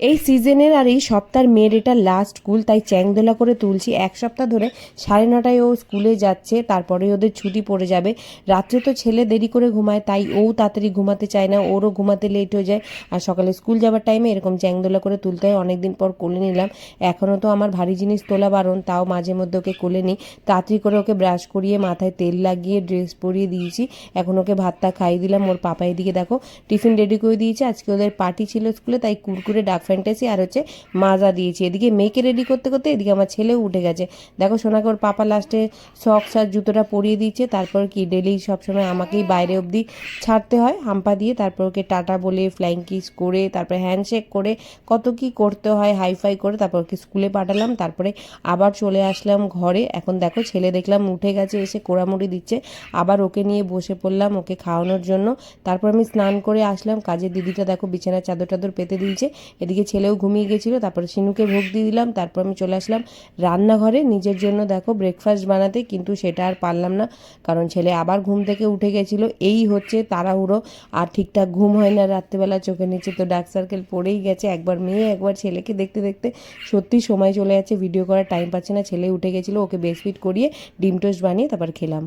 এই সিজনের আর এই সপ্তাহের মেয়ের এটা লাস্ট স্কুল, তাই চ্যাংদোলা করে তুলছি। এক সপ্তাহ ধরে 9:30টায় ও স্কুলে যাচ্ছে, তারপরে ওদের ছুটি পড়ে যাবে। রাত্রে তো ছেলে দেরি করে ঘুমায়, তাই ও তাড়াতাড়ি ঘুমাতে চায় না, ওরও ঘুমাতে লেট হয়ে যায়। আর সকালে স্কুল যাওয়ার টাইমে এরকম চ্যাংদোলা করে তুলতে হয়। অনেকদিন পর কোলে নিলাম। এখনও তো আমার ভারী জিনিস তোলা বারণ, তাও মাঝে মধ্যে ওকে কোলে নিই। তাড়াতাড়ি করে ওকে ব্রাশ করিয়ে মাথায় তেল লাগিয়ে ড্রেস পরিয়ে দিয়েছি। এখন ওকে ভাতটা খাইয়ে দিলাম। ওর পাপা এদিকে দেখো টিফিন রেডি করে দিয়েছে। আজকে ওদের পার্টি ছিল স্কুলে, তাই কুরকুরে, ডার্ক ফ্যান্টাসি আর হচ্ছে মাজা দিয়েছি। এদিকে মেয়েকে রেডি করতে করতে এদিকে আমার ছেলেও উঠে গেছে। দেখো সোনাকে ওর পাপা লাস্টে সক্স আর জুতোটা পরিয়ে দিয়েছে। তারপর কি ডেলি সবসময় আমাকেই বাইরে অবধি ছাড়তে হয় হাম্পা দিয়ে, তারপর ওকে টাটা বলে ফ্লাইং কিস করে তারপরে হ্যান্ডশেক করে কত কি করতে হয় হাইফাই করে তারপর ওকে স্কুলে পাঠালাম। তারপরে আবার চলে আসলাম ঘরে। এখন দেখো ছেলে দেখলাম উঠে গেছে, এসে কোড়ামুড়ি দিচ্ছে। আবার ওকে নিয়ে বসে পড়লাম ওকে খাওয়ানোর জন্য। তারপর আমি স্নান করে আসলাম। কাজের দিদিটা দেখো বিছানার চাদর টাদর পেতে দিয়েছে। এদিকে ছেলেও ঘুমিয়ে গেছিলো। তারপরে শিনুকে ভোগ দিয়ে দিলাম। তারপর আমি চলে আসলাম রান্নাঘরে নিজের জন্য দেখো ব্রেকফাস্ট বানাতে, কিন্তু সেটা আর পারলাম না, কারণ ছেলে আবার ঘুম থেকে উঠে গেছিলো। এই হচ্ছে তাড়াহুড়ো, আর ঠিকঠাক ঘুম হয় না রাত্রেবেলা, চোখের নিচে তো ডার্ক সার্কেল পড়েই গেছে। একবার মেয়ে একবার ছেলেকে দেখতে দেখতে সত্যি সময় চলে যাচ্ছে, ভিডিও করার টাইম পাচ্ছে না। ছেলে উঠে গেছিলো, ওকে বেডশিট করিয়ে ডিম টোস্ট বানিয়ে তারপর খেলাম।